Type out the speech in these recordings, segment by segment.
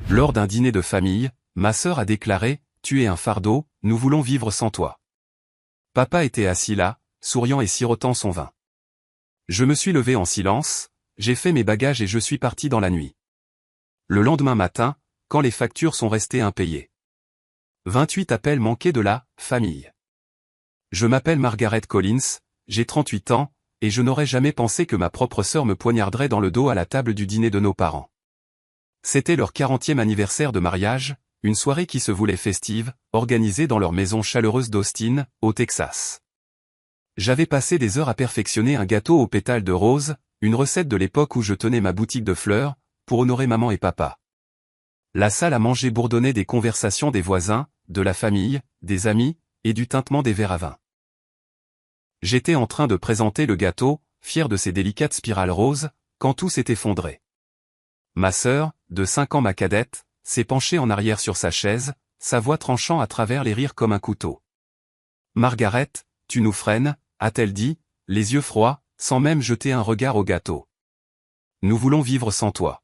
Lors d'un dîner de famille, ma sœur a déclaré « Tu es un fardeau, nous voulons vivre sans toi ». Papa était assis là, souriant et sirotant son vin. Je me suis levé en silence, j'ai fait mes bagages et je suis parti dans la nuit. Le lendemain matin, quand les factures sont restées impayées. 28 appels manqués de la famille. Je m'appelle Margaret Collins, j'ai 38 ans, et je n'aurais jamais pensé que ma propre sœur me poignarderait dans le dos à la table du dîner de nos parents. C'était leur 40e anniversaire de mariage, une soirée qui se voulait festive, organisée dans leur maison chaleureuse d'Austin, au Texas. J'avais passé des heures à perfectionner un gâteau aux pétales de rose, une recette de l'époque où je tenais ma boutique de fleurs, pour honorer maman et papa. La salle à manger bourdonnait des conversations des voisins, de la famille, des amis, et du tintement des verres à vin. J'étais en train de présenter le gâteau, fier de ses délicates spirales roses, quand tout s'est effondré. Ma sœur, de 5 ans ma cadette, s'est penchée en arrière sur sa chaise, sa voix tranchant à travers les rires comme un couteau. « Margaret, tu nous freines », a-t-elle dit, les yeux froids, sans même jeter un regard au gâteau. « Nous voulons vivre sans toi. »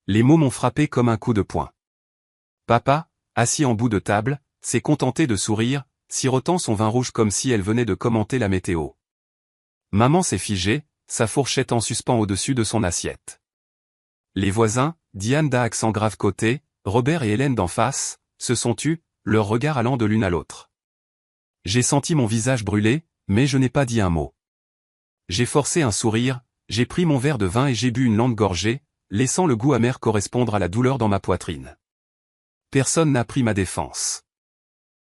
Les mots m'ont frappé comme un coup de poing. Papa, assis en bout de table, s'est contenté de sourire, sirotant son vin rouge comme si elle venait de commenter la météo. Maman s'est figée, sa fourchette en suspens au-dessus de son assiette. Les voisins, Diane d'accent grave côté, Robert et Hélène d'en face, se sont tus, leurs regards allant de l'une à l'autre. J'ai senti mon visage brûler, mais je n'ai pas dit un mot. J'ai forcé un sourire, j'ai pris mon verre de vin et j'ai bu une lente gorgée, laissant le goût amer correspondre à la douleur dans ma poitrine. Personne n'a pris ma défense.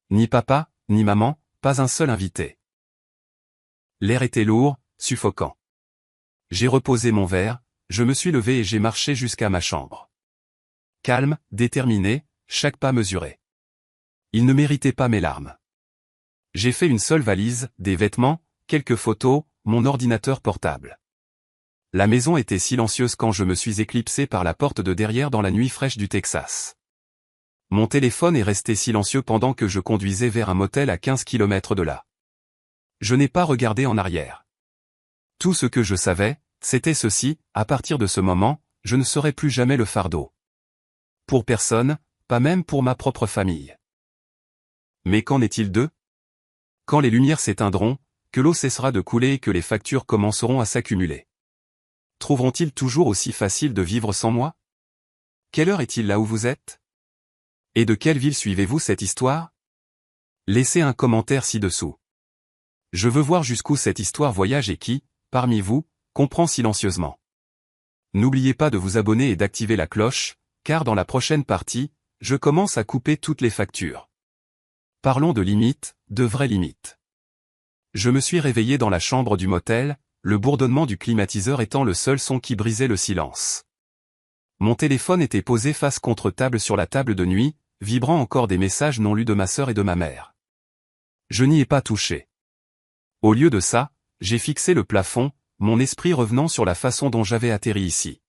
Ni papa, ni maman, pas un seul invité. L'air était lourd, suffocant. J'ai reposé mon verre, je me suis levé et j'ai marché jusqu'à ma chambre. Calme, déterminé, chaque pas mesuré. Il ne méritait pas mes larmes. J'ai fait une seule valise, des vêtements, quelques photos, mon ordinateur portable. La maison était silencieuse quand je me suis éclipsé par la porte de derrière dans la nuit fraîche du Texas. Mon téléphone est resté silencieux pendant que je conduisais vers un motel à 15 km de là. Je n'ai pas regardé en arrière. Tout ce que je savais, c'était ceci, à partir de ce moment, je ne serai plus jamais le fardeau. Pour personne, pas même pour ma propre famille. Mais qu'en est-il d'eux? Quand les lumières s'éteindront, que l'eau cessera de couler et que les factures commenceront à s'accumuler. Trouveront-ils toujours aussi facile de vivre sans moi? Quelle heure est-il là où vous êtes? Et de quelle ville suivez-vous cette histoire? Laissez un commentaire ci-dessous. Je veux voir jusqu'où cette histoire voyage et qui, parmi vous, comprend silencieusement. N'oubliez pas de vous abonner et d'activer la cloche, car dans la prochaine partie, je commence à couper toutes les factures. Parlons de limites, de vraies limites. Je me suis réveillé dans la chambre du motel, le bourdonnement du climatiseur étant le seul son qui brisait le silence. Mon téléphone était posé face contre table sur la table de nuit, vibrant encore des messages non lus de ma sœur et de ma mère. Je n'y ai pas touché. Au lieu de ça, j'ai fixé le plafond, mon esprit revenant sur la façon dont j'avais atterri ici.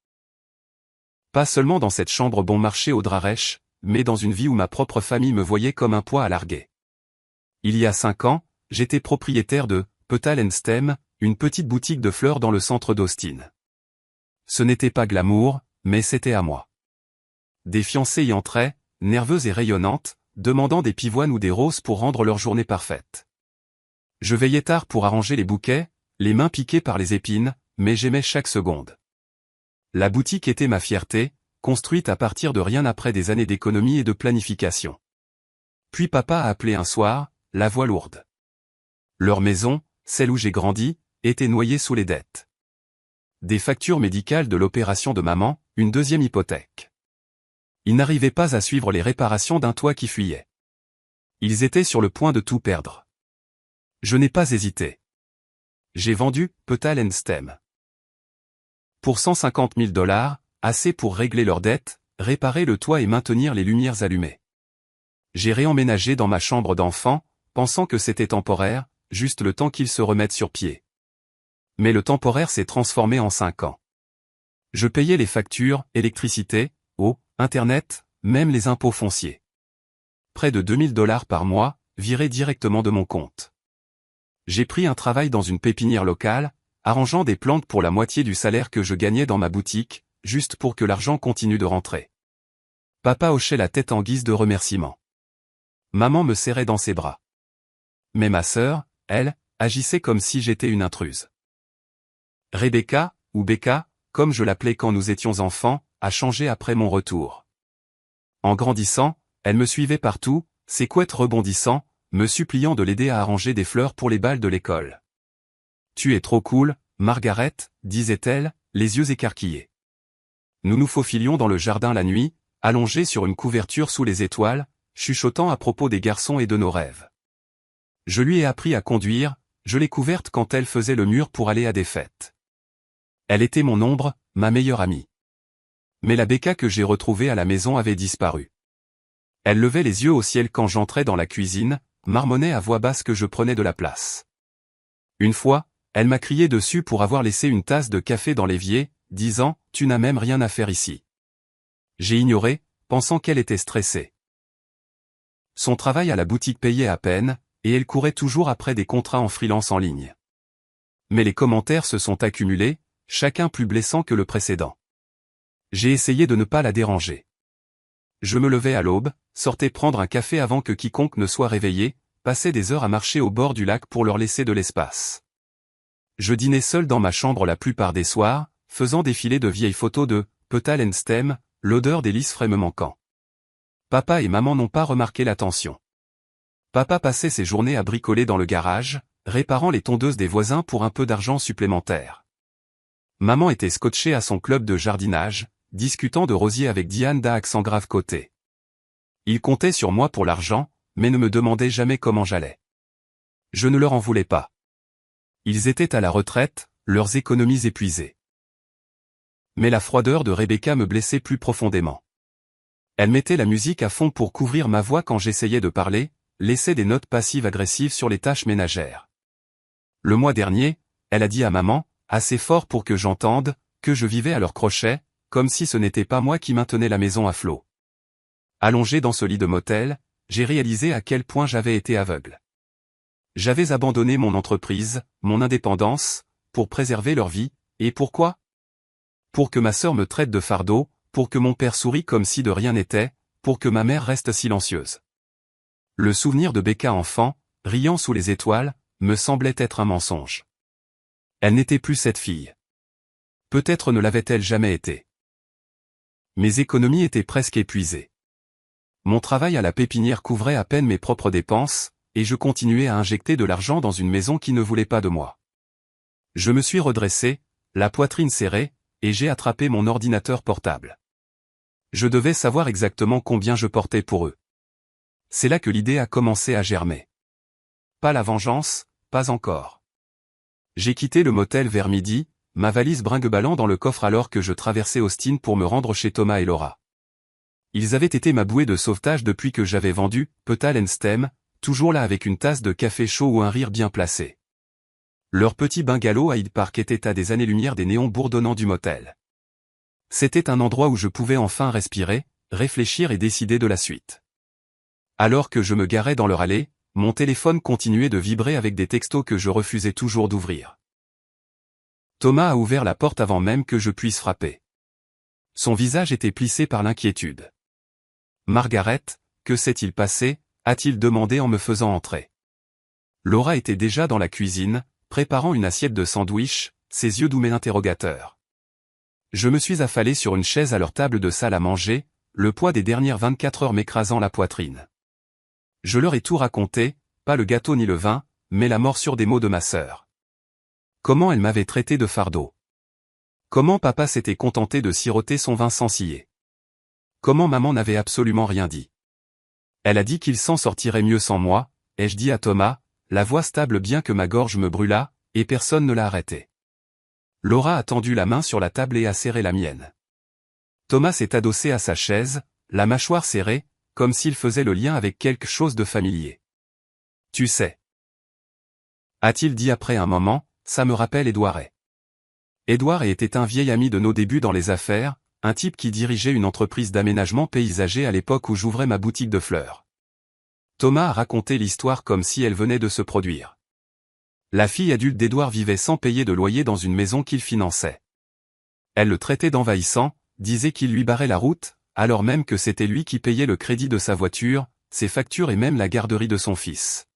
Pas seulement dans cette chambre bon marché au drap rêche, mais dans une vie où ma propre famille me voyait comme un poids à larguer. Il y a 5 ans, j'étais propriétaire de Petal & Stem, une petite boutique de fleurs dans le centre d'Austin. Ce n'était pas glamour, mais c'était à moi. Des fiancées y entraient, nerveuses et rayonnantes, demandant des pivoines ou des roses pour rendre leur journée parfaite. Je veillais tard pour arranger les bouquets, les mains piquées par les épines, mais j'aimais chaque seconde. La boutique était ma fierté, construite à partir de rien après des années d'économie et de planification. Puis papa a appelé un soir, la voix lourde. Leur maison, celle où j'ai grandi, était noyée sous les dettes. Des factures médicales de l'opération de maman, une deuxième hypothèque. Ils n'arrivaient pas à suivre les réparations d'un toit qui fuyait. Ils étaient sur le point de tout perdre. Je n'ai pas hésité. J'ai vendu Petal & Stem. Pour 150 000 $, assez pour régler leurs dettes, réparer le toit et maintenir les lumières allumées. J'ai réemménagé dans ma chambre d'enfant, pensant que c'était temporaire, juste le temps qu'ils se remettent sur pied. Mais le temporaire s'est transformé en 5 ans. Je payais les factures, électricité, eau, internet, même les impôts fonciers. Près de 2 000 $ par mois, virés directement de mon compte. J'ai pris un travail dans une pépinière locale, arrangeant des plantes pour la moitié du salaire que je gagnais dans ma boutique, juste pour que l'argent continue de rentrer. Papa hochait la tête en guise de remerciement. Maman me serrait dans ses bras. Mais ma sœur, elle, agissait comme si j'étais une intruse. Rebecca, ou Becca, comme je l'appelais quand nous étions enfants, a changé après mon retour. En grandissant, elle me suivait partout, ses couettes rebondissant, me suppliant de l'aider à arranger des fleurs pour les bals de l'école. « Tu es trop cool, Margaret », disait-elle, les yeux écarquillés. Nous nous faufilions dans le jardin la nuit, allongés sur une couverture sous les étoiles, chuchotant à propos des garçons et de nos rêves. Je lui ai appris à conduire, je l'ai couverte quand elle faisait le mur pour aller à des fêtes. Elle était mon ombre, ma meilleure amie. Mais la Becca que j'ai retrouvée à la maison avait disparu. Elle levait les yeux au ciel quand j'entrais dans la cuisine, marmonnait à voix basse que je prenais de la place. Une fois, elle m'a crié dessus pour avoir laissé une tasse de café dans l'évier, disant « Tu n'as même rien à faire ici ». J'ai ignoré, pensant qu'elle était stressée. Son travail à la boutique payait à peine, et elle courait toujours après des contrats en freelance en ligne. Mais les commentaires se sont accumulés, chacun plus blessant que le précédent. J'ai essayé de ne pas la déranger. Je me levais à l'aube, sortais prendre un café avant que quiconque ne soit réveillé, passais des heures à marcher au bord du lac pour leur laisser de l'espace. Je dînais seul dans ma chambre la plupart des soirs, faisant défiler de vieilles photos de Petal and Stem, l'odeur des lys frais me manquant. Papa et maman n'ont pas remarqué l'attention. Papa passait ses journées à bricoler dans le garage, réparant les tondeuses des voisins pour un peu d'argent supplémentaire. Maman était scotchée à son club de jardinage, discutant de rosiers avec Diane d'un accent grave côté. Ils comptaient sur moi pour l'argent, mais ne me demandaient jamais comment j'allais. Je ne leur en voulais pas. Ils étaient à la retraite, leurs économies épuisées. Mais la froideur de Rebecca me blessait plus profondément. Elle mettait la musique à fond pour couvrir ma voix quand j'essayais de parler, laissait des notes passives-agressives sur les tâches ménagères. Le mois dernier, elle a dit à maman, assez fort pour que j'entende, que je vivais à leur crochet, comme si ce n'était pas moi qui maintenais la maison à flot. Allongé dans ce lit de motel, j'ai réalisé à quel point j'avais été aveugle. J'avais abandonné mon entreprise, mon indépendance, pour préserver leur vie, et pourquoi ? Pour que ma sœur me traite de fardeau, pour que mon père sourie comme si de rien n'était, pour que ma mère reste silencieuse. Le souvenir de Becca enfant, riant sous les étoiles, me semblait être un mensonge. Elle n'était plus cette fille. Peut-être ne l'avait-elle jamais été. Mes économies étaient presque épuisées. Mon travail à la pépinière couvrait à peine mes propres dépenses, et je continuais à injecter de l'argent dans une maison qui ne voulait pas de moi. Je me suis redressé, la poitrine serrée, et j'ai attrapé mon ordinateur portable. Je devais savoir exactement combien je portais pour eux. C'est là que l'idée a commencé à germer. Pas la vengeance, pas encore. J'ai quitté le motel vers midi, ma valise brinque-ballant dans le coffre alors que je traversais Austin pour me rendre chez Thomas et Laura. Ils avaient été ma bouée de sauvetage depuis que j'avais vendu Petal and Stem, toujours là avec une tasse de café chaud ou un rire bien placé. Leur petit bungalow à Hyde Park était à des années-lumière des néons bourdonnants du motel. C'était un endroit où je pouvais enfin respirer, réfléchir et décider de la suite. Alors que je me garais dans leur allée, mon téléphone continuait de vibrer avec des textos que je refusais toujours d'ouvrir. Thomas a ouvert la porte avant même que je puisse frapper. Son visage était plissé par l'inquiétude. « Margaret, que s'est-il passé ?» a-t-il demandé en me faisant entrer. Laura était déjà dans la cuisine, préparant une assiette de sandwich, ses yeux doux mais interrogateurs. Je me suis affalé sur une chaise à leur table de salle à manger, le poids des dernières 24 heures m'écrasant la poitrine. Je leur ai tout raconté, pas le gâteau ni le vin, mais la morsure des mots de ma sœur. Comment elle m'avait traité de fardeau. Comment papa s'était contenté de siroter son vin sans scier. Comment maman n'avait absolument rien dit. Elle a dit qu'il s'en sortirait mieux sans moi, ai-je dit à Thomas, la voix stable bien que ma gorge me brûlât, et personne ne l'a arrêté. Laura a tendu la main sur la table et a serré la mienne. Thomas s'est adossé à sa chaise, la mâchoire serrée, comme s'il faisait le lien avec quelque chose de familier. « Tu sais. » a-t-il dit après un moment, ça me rappelle Édouard Hay. Édouard Hay était un vieil ami de nos débuts dans les affaires, un type qui dirigeait une entreprise d'aménagement paysager à l'époque où j'ouvrais ma boutique de fleurs. Thomas a raconté l'histoire comme si elle venait de se produire. La fille adulte d'Édouard vivait sans payer de loyer dans une maison qu'il finançait. Elle le traitait d'envahissant, disait qu'il lui barrait la route, alors même que c'était lui qui payait le crédit de sa voiture, ses factures et même la garderie de son fils.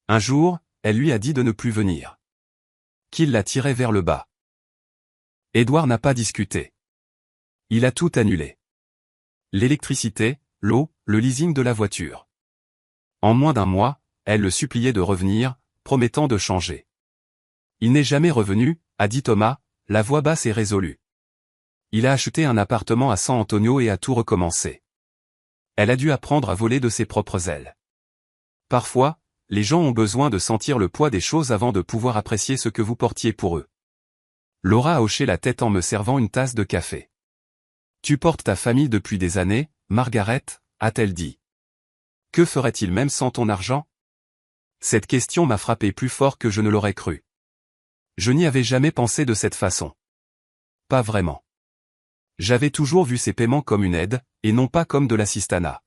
Un jour, elle lui a dit de ne plus venir. Qu'il la tirait vers le bas. Édouard n'a pas discuté. Il a tout annulé. L'électricité, l'eau, le leasing de la voiture. En moins d'un mois, elle le suppliait de revenir, promettant de changer. Il n'est jamais revenu, a dit Thomas, la voix basse et résolue. Il a acheté un appartement à San Antonio et a tout recommencé. Elle a dû apprendre à voler de ses propres ailes. Parfois, les gens ont besoin de sentir le poids des choses avant de pouvoir apprécier ce que vous portiez pour eux. Laura a hoché la tête en me servant une tasse de café. Tu portes ta famille depuis des années, Margaret, a-t-elle dit. Que ferait-il même sans ton argent? Cette question m'a frappé plus fort que je ne l'aurais cru. Je n'y avais jamais pensé de cette façon. Pas vraiment. J'avais toujours vu ces paiements comme une aide, et non pas comme de l'assistanat.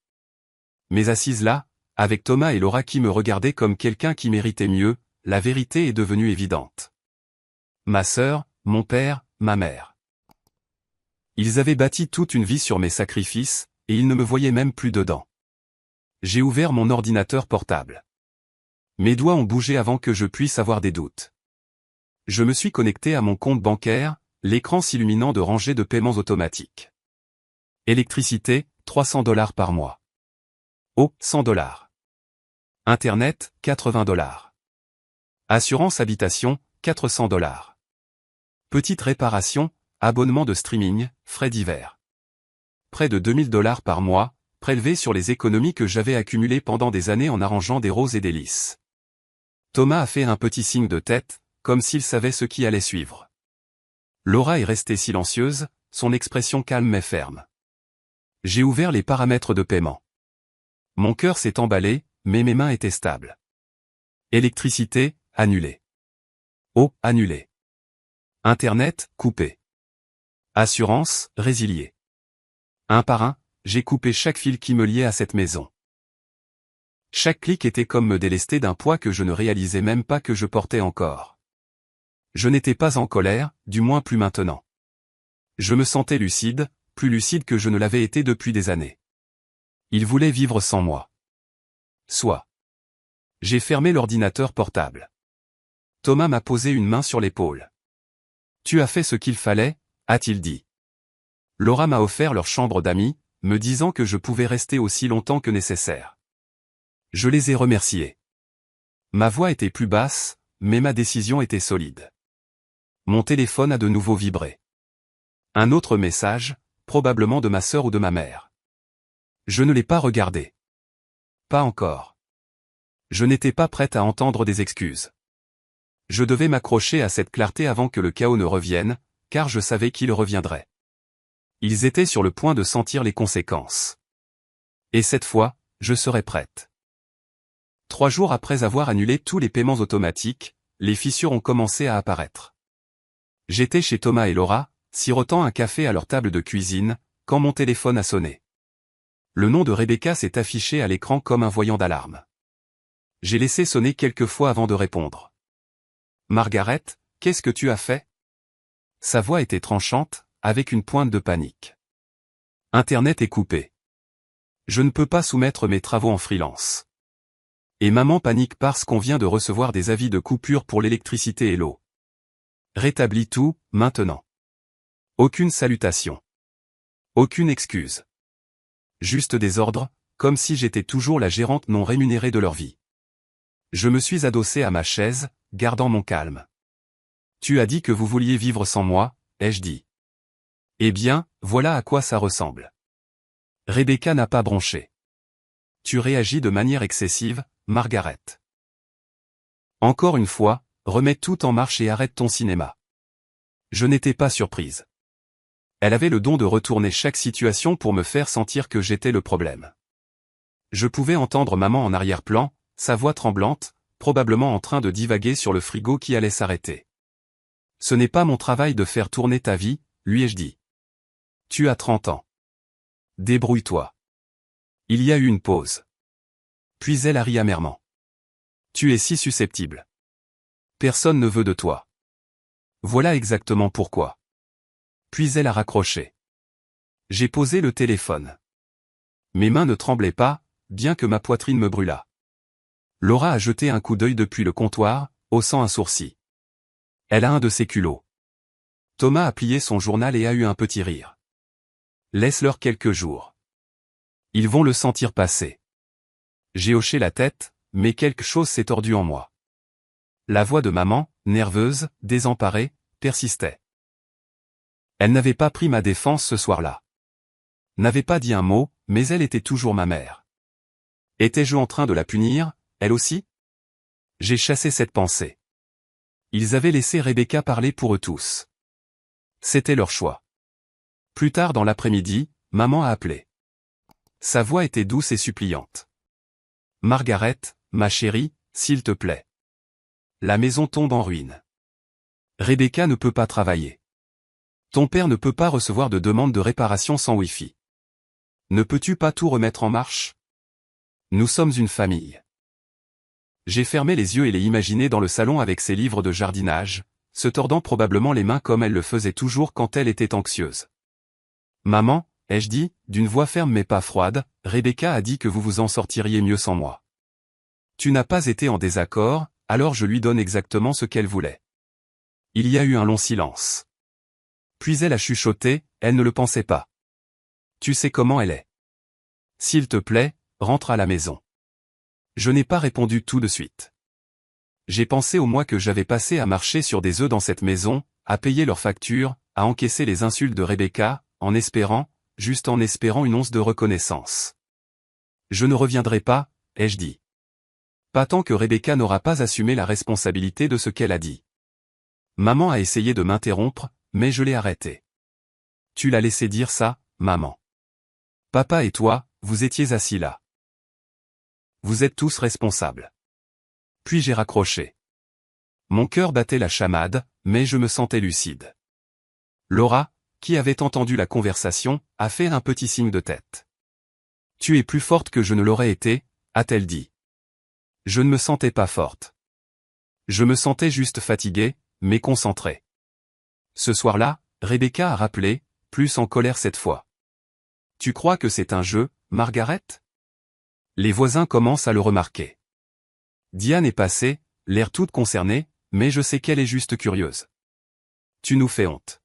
Mais assise là, avec Thomas et Laura qui me regardaient comme quelqu'un qui méritait mieux, la vérité est devenue évidente. Ma sœur, mon père, ma mère. Ils avaient bâti toute une vie sur mes sacrifices, et ils ne me voyaient même plus dedans. J'ai ouvert mon ordinateur portable. Mes doigts ont bougé avant que je puisse avoir des doutes. Je me suis connecté à mon compte bancaire, l'écran s'illuminant de rangées de paiements automatiques. Électricité, $300 par mois. Eau, $100. Internet, $80. Assurance habitation, $400. Petite réparation, abonnement de streaming, frais divers. Près de $2000 par mois, prélevés sur les économies que j'avais accumulées pendant des années en arrangeant des roses et des lys. Thomas a fait un petit signe de tête, comme s'il savait ce qui allait suivre. Laura est restée silencieuse, son expression calme mais ferme. J'ai ouvert les paramètres de paiement. Mon cœur s'est emballé, mais mes mains étaient stables. Électricité, annulée. Eau, annulée. Internet, coupé. Assurance, résiliée. Un par un, j'ai coupé chaque fil qui me liait à cette maison. Chaque clic était comme me délester d'un poids que je ne réalisais même pas que je portais encore. Je n'étais pas en colère, du moins plus maintenant. Je me sentais lucide, plus lucide que je ne l'avais été depuis des années. Il voulait vivre sans moi. Soit. J'ai fermé l'ordinateur portable. Thomas m'a posé une main sur l'épaule. Tu as fait ce qu'il fallait, a-t-il dit. Laura m'a offert leur chambre d'amis, me disant que je pouvais rester aussi longtemps que nécessaire. Je les ai remerciés. Ma voix était plus basse, mais ma décision était solide. Mon téléphone a de nouveau vibré. Un autre message, probablement de ma sœur ou de ma mère. Je ne l'ai pas regardé. Pas encore. Je n'étais pas prête à entendre des excuses. Je devais m'accrocher à cette clarté avant que le chaos ne revienne, car je savais qu'il reviendrait. Ils étaient sur le point de sentir les conséquences. Et cette fois, je serais prête. 3 jours après avoir annulé tous les paiements automatiques, les fissures ont commencé à apparaître. J'étais chez Thomas et Laura, sirotant un café à leur table de cuisine, quand mon téléphone a sonné. Le nom de Rebecca s'est affiché à l'écran comme un voyant d'alarme. J'ai laissé sonner quelques fois avant de répondre. Margaret, qu'est-ce que tu as fait? Sa voix était tranchante, avec une pointe de panique. Internet est coupé. Je ne peux pas soumettre mes travaux en freelance. Et maman panique parce qu'on vient de recevoir des avis de coupure pour l'électricité et l'eau. Rétablis tout, maintenant. Aucune salutation. Aucune excuse. Juste des ordres, comme si j'étais toujours la gérante non rémunérée de leur vie. Je me suis adossé à ma chaise, gardant mon calme. Tu as dit que vous vouliez vivre sans moi, ai-je dit. Eh bien, voilà à quoi ça ressemble. Rebecca n'a pas bronché. Tu réagis de manière excessive, Margaret. Encore une fois, remets tout en marche et arrête ton cinéma. Je n'étais pas surprise. Elle avait le don de retourner chaque situation pour me faire sentir que j'étais le problème. Je pouvais entendre maman en arrière-plan, sa voix tremblante, probablement en train de divaguer sur le frigo qui allait s'arrêter. Ce n'est pas mon travail de faire tourner ta vie, lui ai-je dit. Tu as 30 ans. Débrouille-toi. Il y a eu une pause. Puis elle a ri amèrement. Tu es si susceptible. Personne ne veut de toi. Voilà exactement pourquoi. Puis elle a raccroché. J'ai posé le téléphone. Mes mains ne tremblaient pas, bien que ma poitrine me brûlât. Laura a jeté un coup d'œil depuis le comptoir, haussant un sourcil. Elle a un de ses culots. Thomas a plié son journal et a eu un petit rire. Laisse-leur quelques jours. Ils vont le sentir passer. J'ai hoché la tête, mais quelque chose s'est tordu en moi. La voix de maman, nerveuse, désemparée, persistait. Elle n'avait pas pris ma défense ce soir-là. N'avait pas dit un mot, mais elle était toujours ma mère. Étais-je en train de la punir, elle aussi? J'ai chassé cette pensée. Ils avaient laissé Rebecca parler pour eux tous. C'était leur choix. Plus tard dans l'après-midi, maman a appelé. Sa voix était douce et suppliante. Margaret, ma chérie, s'il te plaît. La maison tombe en ruine. Rebecca ne peut pas travailler. Ton père ne peut pas recevoir de demande de réparation sans Wi-Fi. Ne peux-tu pas tout remettre en marche? Nous sommes une famille. J'ai fermé les yeux et l'ai imaginé dans le salon avec ses livres de jardinage, se tordant probablement les mains comme elle le faisait toujours quand elle était anxieuse. Maman, ai-je dit, d'une voix ferme mais pas froide, Rebecca a dit que vous vous en sortiriez mieux sans moi. Tu n'as pas été en désaccord, alors je lui donne exactement ce qu'elle voulait. Il y a eu un long silence. Puis elle a chuchoté, elle ne le pensait pas. Tu sais comment elle est. S'il te plaît, rentre à la maison. Je n'ai pas répondu tout de suite. J'ai pensé aux mois que j'avais passés à marcher sur des œufs dans cette maison, à payer leurs factures, à encaisser les insultes de Rebecca, en espérant, juste en espérant une once de reconnaissance. Je ne reviendrai pas, ai-je dit. Pas tant que Rebecca n'aura pas assumé la responsabilité de ce qu'elle a dit. Maman a essayé de m'interrompre, mais je l'ai arrêtée. Tu l'as laissé dire ça, maman. Papa et toi, vous étiez assis là. Vous êtes tous responsables. Puis j'ai raccroché. Mon cœur battait la chamade, mais je me sentais lucide. Laura, qui avait entendu la conversation, a fait un petit signe de tête. Tu es plus forte que je ne l'aurais été, a-t-elle dit. Je ne me sentais pas forte. Je me sentais juste fatiguée, mais concentrée. Ce soir-là, Rebecca a rappelé, plus en colère cette fois. Tu crois que c'est un jeu, Margaret? Les voisins commencent à le remarquer. Diane est passée, l'air toute concernée, mais je sais qu'elle est juste curieuse. Tu nous fais honte.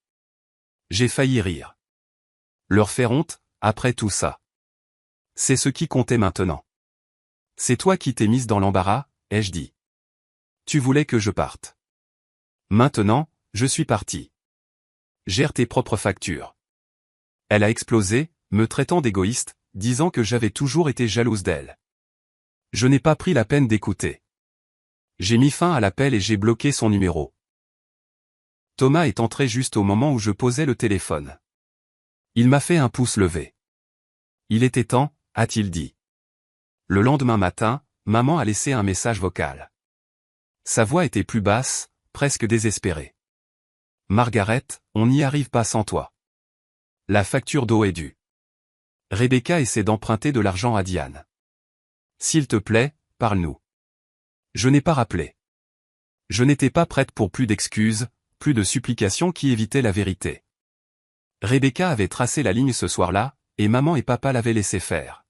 J'ai failli rire. Leur faire honte, après tout ça. C'est ce qui comptait maintenant. C'est toi qui t'es mise dans l'embarras, ai-je dit. Tu voulais que je parte. Maintenant, je suis parti. Gère tes propres factures. Elle a explosé, me traitant d'égoïste, disant que j'avais toujours été jalouse d'elle. Je n'ai pas pris la peine d'écouter. J'ai mis fin à l'appel et j'ai bloqué son numéro. Thomas est entré juste au moment où je posais le téléphone. Il m'a fait un pouce levé. Il était temps, a-t-il dit. Le lendemain matin, maman a laissé un message vocal. Sa voix était plus basse, presque désespérée. Margaret, on n'y arrive pas sans toi. La facture d'eau est due. Rebecca essaie d'emprunter de l'argent à Diane. S'il te plaît, parle-nous. Je n'ai pas rappelé. Je n'étais pas prête pour plus d'excuses, plus de supplications qui évitaient la vérité. Rebecca avait tracé la ligne ce soir-là, et maman et papa l'avaient laissé faire.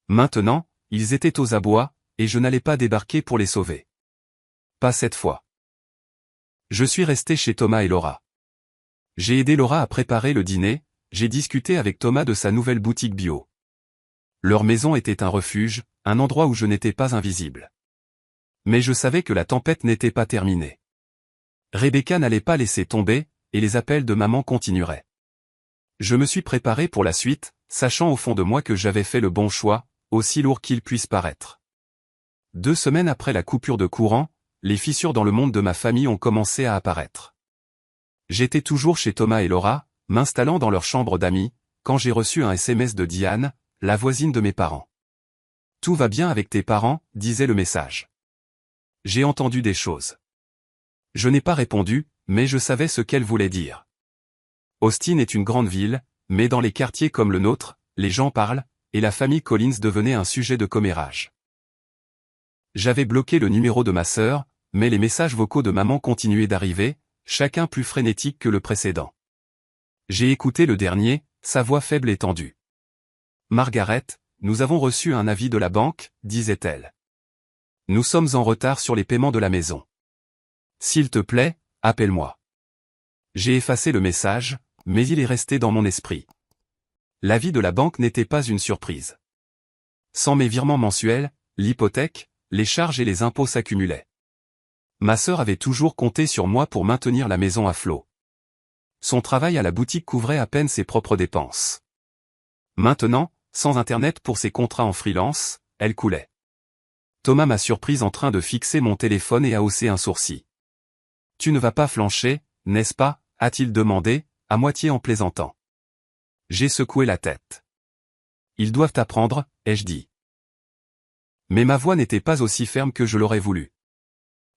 Maintenant, ils étaient aux abois, et je n'allais pas débarquer pour les sauver. Pas cette fois. Je suis resté chez Thomas et Laura. J'ai aidé Laura à préparer le dîner, j'ai discuté avec Thomas de sa nouvelle boutique bio. Leur maison était un refuge, un endroit où je n'étais pas invisible. Mais je savais que la tempête n'était pas terminée. Rebecca n'allait pas laisser tomber, et les appels de maman continueraient. Je me suis préparé pour la suite, sachant au fond de moi que j'avais fait le bon choix, aussi lourd qu'il puisse paraître. 2 semaines après la coupure de courant, les fissures dans le monde de ma famille ont commencé à apparaître. J'étais toujours chez Thomas et Laura, m'installant dans leur chambre d'amis, quand j'ai reçu un SMS de Diane, la voisine de mes parents. Tout va bien avec tes parents, disait le message. J'ai entendu des choses. Je n'ai pas répondu, mais je savais ce qu'elle voulait dire. Austin est une grande ville, mais dans les quartiers comme le nôtre, les gens parlent, et la famille Collins devenait un sujet de commérage. J'avais bloqué le numéro de ma sœur, mais les messages vocaux de maman continuaient d'arriver, chacun plus frénétique que le précédent. J'ai écouté le dernier, sa voix faible et tendue. Margaret, nous avons reçu un avis de la banque, disait-elle. Nous sommes en retard sur les paiements de la maison. S'il te plaît, appelle-moi. J'ai effacé le message, mais il est resté dans mon esprit. L'avis de la banque n'était pas une surprise. Sans mes virements mensuels, l'hypothèque, les charges et les impôts s'accumulaient. Ma sœur avait toujours compté sur moi pour maintenir la maison à flot. Son travail à la boutique couvrait à peine ses propres dépenses. Maintenant, sans Internet pour ses contrats en freelance, elle coulait. Thomas m'a surprise en train de fixer mon téléphone et a haussé un sourcil. « Tu ne vas pas flancher, n'est-ce pas ?» a-t-il demandé, à moitié en plaisantant. J'ai secoué la tête. « Ils doivent apprendre », ai-je dit. Mais ma voix n'était pas aussi ferme que je l'aurais voulu.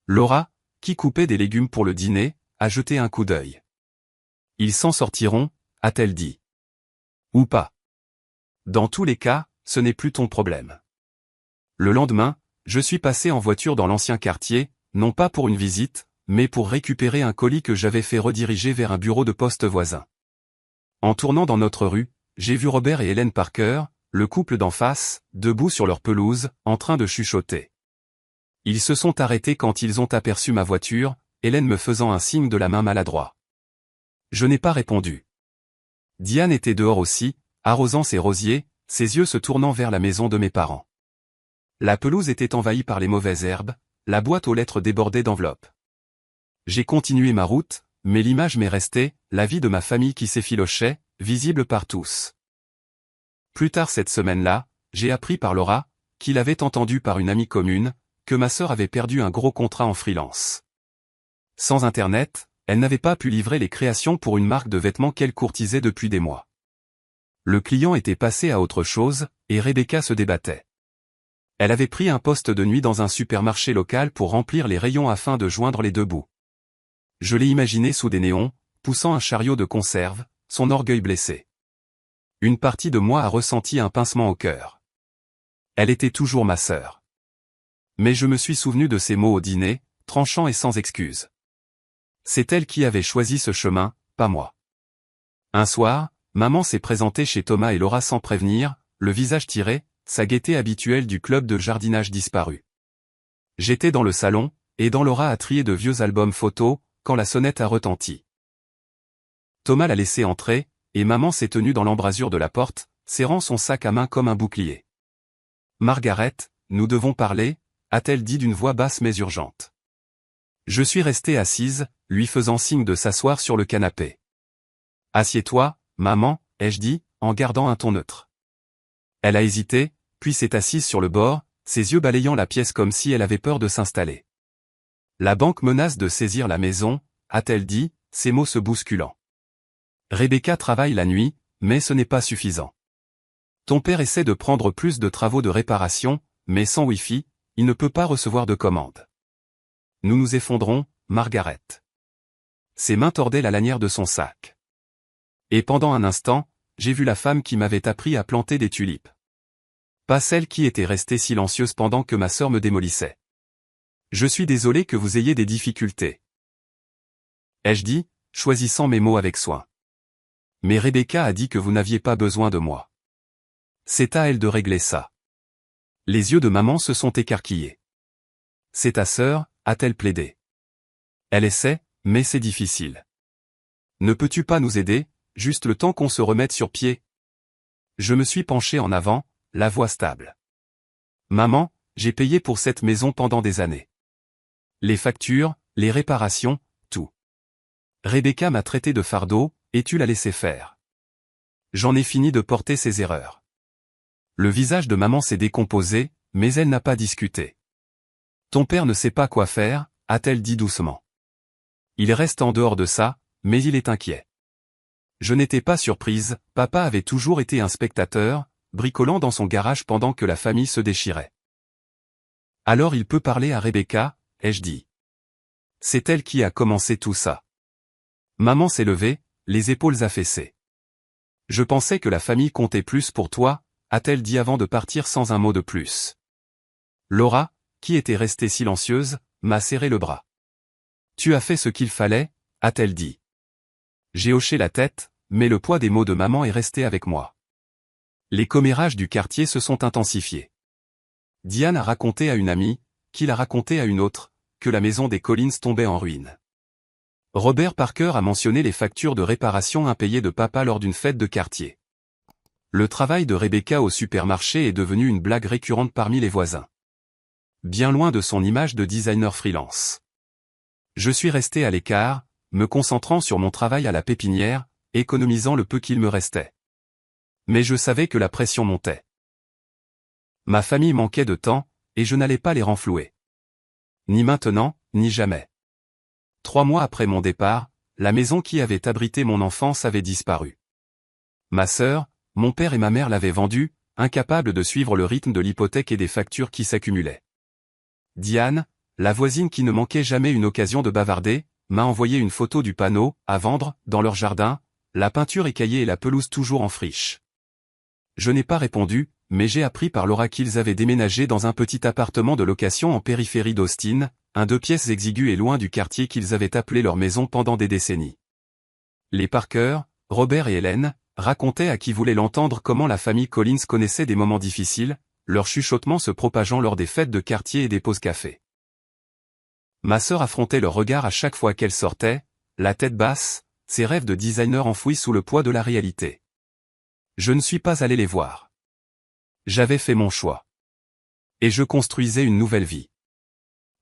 Laura, qui coupait des légumes pour le dîner, a jeté un coup d'œil. « Ils s'en sortiront », a-t-elle dit. « Ou pas. Dans tous les cas, ce n'est plus ton problème. » Le lendemain, je suis passé en voiture dans l'ancien quartier, non pas pour une visite, mais pour récupérer un colis que j'avais fait rediriger vers un bureau de poste voisin. En tournant dans notre rue, j'ai vu Robert et Hélène Parker, le couple d'en face, debout sur leur pelouse, en train de chuchoter. Ils se sont arrêtés quand ils ont aperçu ma voiture, Hélène me faisant un signe de la main maladroit. Je n'ai pas répondu. Diane était dehors aussi, arrosant ses rosiers, ses yeux se tournant vers la maison de mes parents. La pelouse était envahie par les mauvaises herbes, la boîte aux lettres débordait d'enveloppes. J'ai continué ma route, mais l'image m'est restée, la vie de ma famille qui s'effilochait, visible par tous. Plus tard cette semaine-là, j'ai appris par Laura, qu'il avait entendu par une amie commune, que ma sœur avait perdu un gros contrat en freelance. Sans Internet, elle n'avait pas pu livrer les créations pour une marque de vêtements qu'elle courtisait depuis des mois. Le client était passé à autre chose, et Rebecca se débattait. Elle avait pris un poste de nuit dans un supermarché local pour remplir les rayons afin de joindre les deux bouts. Je l'ai imaginé sous des néons, poussant un chariot de conserve, son orgueil blessé. Une partie de moi a ressenti un pincement au cœur. Elle était toujours ma sœur. Mais je me suis souvenu de ses mots au dîner, tranchants et sans excuse. C'est elle qui avait choisi ce chemin, pas moi. Un soir, maman s'est présentée chez Thomas et Laura sans prévenir, le visage tiré, sa gaieté habituelle du club de jardinage disparu. J'étais dans le salon, aidant Laura à trier de vieux albums photos, quand la sonnette a retenti. Thomas l'a laissé entrer, et maman s'est tenue dans l'embrasure de la porte, serrant son sac à main comme un bouclier. « Margaret, nous devons parler », a-t-elle dit d'une voix basse mais urgente. Je suis restée assise, lui faisant signe de s'asseoir sur le canapé. « Assieds-toi, maman », ai-je dit, en gardant un ton neutre. Elle a hésité, puis s'est assise sur le bord, ses yeux balayant la pièce comme si elle avait peur de s'installer. « La banque menace de saisir la maison », a-t-elle dit, ses mots se bousculant. « Rebecca travaille la nuit, mais ce n'est pas suffisant. Ton père essaie de prendre plus de travaux de réparation, mais sans Wi-Fi, il ne peut pas recevoir de commandes. Nous nous effondrons, Margaret. » Ses mains tordaient la lanière de son sac. Et pendant un instant, j'ai vu la femme qui m'avait appris à planter des tulipes. Pas celle qui était restée silencieuse pendant que ma sœur me démolissait. « Je suis désolé que vous ayez des difficultés. » ai-je dit, choisissant mes mots avec soin. « Mais Rebecca a dit que vous n'aviez pas besoin de moi. C'est à elle de régler ça. » Les yeux de maman se sont écarquillés. « C'est ta sœur », a-t-elle plaidé. « Elle essaie, mais c'est difficile. Ne peux-tu pas nous aider, juste le temps qu'on se remette sur pied ?» Je me suis penché en avant, la voix stable. « Maman, j'ai payé pour cette maison pendant des années. Les factures, les réparations, tout. Rebecca m'a traité de fardeau, et tu l'as laissé faire. J'en ai fini de porter ses erreurs. » Le visage de maman s'est décomposé, mais elle n'a pas discuté. « Ton père ne sait pas quoi faire », a-t-elle dit doucement. « Il reste en dehors de ça, mais il est inquiet. » Je n'étais pas surprise, papa avait toujours été un spectateur, bricolant dans son garage pendant que la famille se déchirait. « Alors il peut parler à Rebecca », ai-je dit. C'est elle qui a commencé tout ça. Maman s'est levée, les épaules affaissées. « Je pensais que la famille comptait plus pour toi », a-t-elle dit avant de partir sans un mot de plus. Laura, qui était restée silencieuse, m'a serré le bras. « Tu as fait ce qu'il fallait », a-t-elle dit. J'ai hoché la tête, mais le poids des mots de maman est resté avec moi. Les commérages du quartier se sont intensifiés. Diane a raconté à une amie, qui l'a raconté à une autre, que la maison des Collins tombait en ruine. Robert Parker a mentionné les factures de réparation impayées de papa lors d'une fête de quartier. Le travail de Rebecca au supermarché est devenu une blague récurrente parmi les voisins. Bien loin de son image de designer freelance. Je suis resté à l'écart, me concentrant sur mon travail à la pépinière, économisant le peu qu'il me restait. Mais je savais que la pression montait. Ma famille manquait de temps, et je n'allais pas les renflouer. Ni maintenant, ni jamais. 3 mois après mon départ, la maison qui avait abrité mon enfance avait disparu. Ma sœur, mon père et ma mère l'avaient vendue, incapables de suivre le rythme de l'hypothèque et des factures qui s'accumulaient. Diane, la voisine qui ne manquait jamais une occasion de bavarder, m'a envoyé une photo du panneau, à vendre, dans leur jardin, la peinture écaillée et la pelouse toujours en friche. Je n'ai pas répondu, mais j'ai appris par Laura qu'ils avaient déménagé dans un petit appartement de location en périphérie d'Austin, un 2 pièces exigu et loin du quartier qu'ils avaient appelé leur maison pendant des décennies. Les Parker, Robert et Hélène, racontaient à qui voulait l'entendre comment la famille Collins connaissait des moments difficiles, leur chuchotement se propageant lors des fêtes de quartier et des pauses café. Ma sœur affrontait leur regard à chaque fois qu'elle sortait, la tête basse, ses rêves de designer enfouis sous le poids de la réalité. Je ne suis pas allé les voir. J'avais fait mon choix. Et je construisais une nouvelle vie.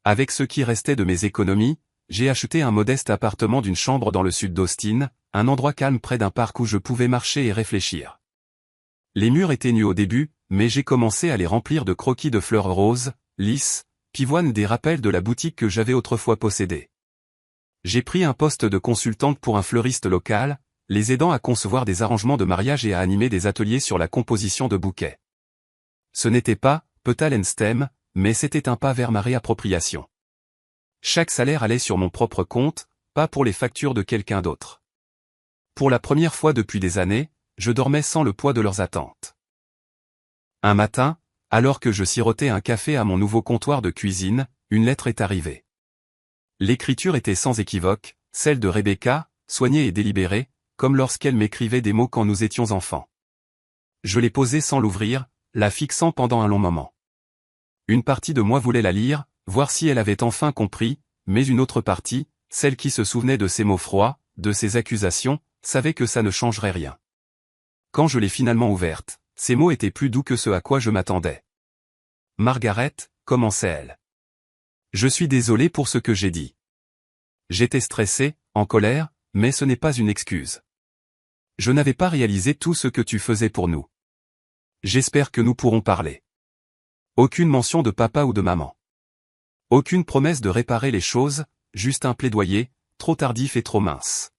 Avec ce qui restait de mes économies, j'ai acheté un modeste appartement d'une chambre dans le sud d'Austin, un endroit calme près d'un parc où je pouvais marcher et réfléchir. Les murs étaient nus au début, mais j'ai commencé à les remplir de croquis de fleurs roses, lisses, pivoines, des rappels de la boutique que j'avais autrefois possédée. J'ai pris un poste de consultante pour un fleuriste local, les aidant à concevoir des arrangements de mariage et à animer des ateliers sur la composition de bouquets. Ce n'était pas Petal and Stem, mais c'était un pas vers ma réappropriation. Chaque salaire allait sur mon propre compte, pas pour les factures de quelqu'un d'autre. Pour la première fois depuis des années, je dormais sans le poids de leurs attentes. Un matin, alors que je sirotais un café à mon nouveau comptoir de cuisine, une lettre est arrivée. L'écriture était sans équivoque, celle de Rebecca, soignée et délibérée, comme lorsqu'elle m'écrivait des mots quand nous étions enfants. Je l'ai posée sans l'ouvrir, la fixant pendant un long moment. Une partie de moi voulait la lire, voir si elle avait enfin compris, mais une autre partie, celle qui se souvenait de ses mots froids, de ses accusations, savait que ça ne changerait rien. Quand je l'ai finalement ouverte, ces mots étaient plus doux que ce à quoi je m'attendais. « Margaret », commençait-elle. « Je suis désolé pour ce que j'ai dit. J'étais stressé, en colère, mais ce n'est pas une excuse. Je n'avais pas réalisé tout ce que tu faisais pour nous. J'espère que nous pourrons parler. Aucune mention de papa ou de maman. Aucune promesse de réparer les choses, juste un plaidoyer, trop tardif et trop mince. »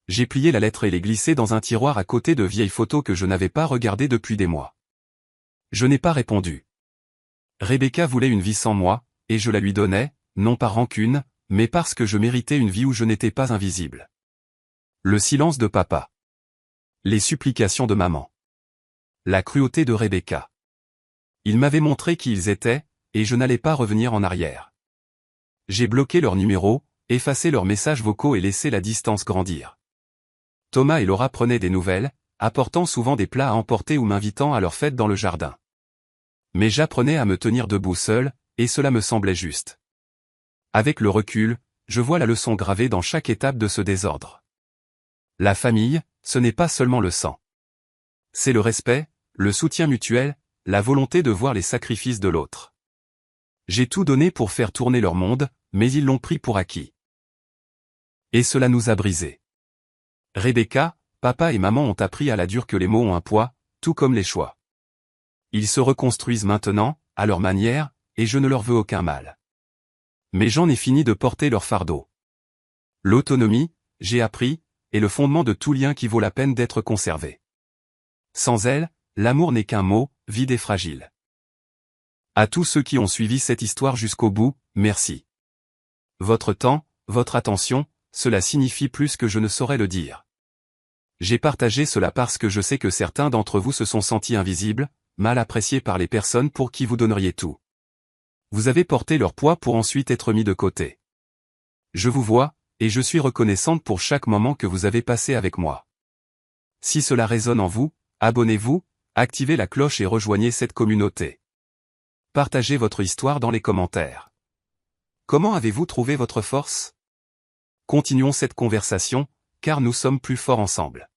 J'ai plié la lettre et l'ai glissée dans un tiroir à côté de vieilles photos que je n'avais pas regardées depuis des mois. Je n'ai pas répondu. Rebecca voulait une vie sans moi, et je la lui donnais, non par rancune, mais parce que je méritais une vie où je n'étais pas invisible. Le silence de papa. Les supplications de maman. La cruauté de Rebecca. Ils m'avaient montré qui ils étaient, et je n'allais pas revenir en arrière. J'ai bloqué leurs numéros, effacé leurs messages vocaux et laissé la distance grandir. Thomas et Laura prenaient des nouvelles, apportant souvent des plats à emporter ou m'invitant à leur fête dans le jardin. Mais j'apprenais à me tenir debout seul, et cela me semblait juste. Avec le recul, je vois la leçon gravée dans chaque étape de ce désordre. La famille, ce n'est pas seulement le sang. C'est le respect, le soutien mutuel, la volonté de voir les sacrifices de l'autre. J'ai tout donné pour faire tourner leur monde, mais ils l'ont pris pour acquis. Et cela nous a brisés. Rebecca, papa et maman ont appris à la dure que les mots ont un poids, tout comme les choix. Ils se reconstruisent maintenant, à leur manière, et je ne leur veux aucun mal. Mais j'en ai fini de porter leur fardeau. L'autonomie, j'ai appris, est le fondement de tout lien qui vaut la peine d'être conservé. Sans elle, l'amour n'est qu'un mot, vide et fragile. À tous ceux qui ont suivi cette histoire jusqu'au bout, merci. Votre temps, votre attention, cela signifie plus que je ne saurais le dire. J'ai partagé cela parce que je sais que certains d'entre vous se sont sentis invisibles, mal appréciés par les personnes pour qui vous donneriez tout. Vous avez porté leur poids pour ensuite être mis de côté. Je vous vois, et je suis reconnaissante pour chaque moment que vous avez passé avec moi. Si cela résonne en vous, abonnez-vous, activez la cloche et rejoignez cette communauté. Partagez votre histoire dans les commentaires. Comment avez-vous trouvé votre force? Continuons cette conversation, car nous sommes plus forts ensemble.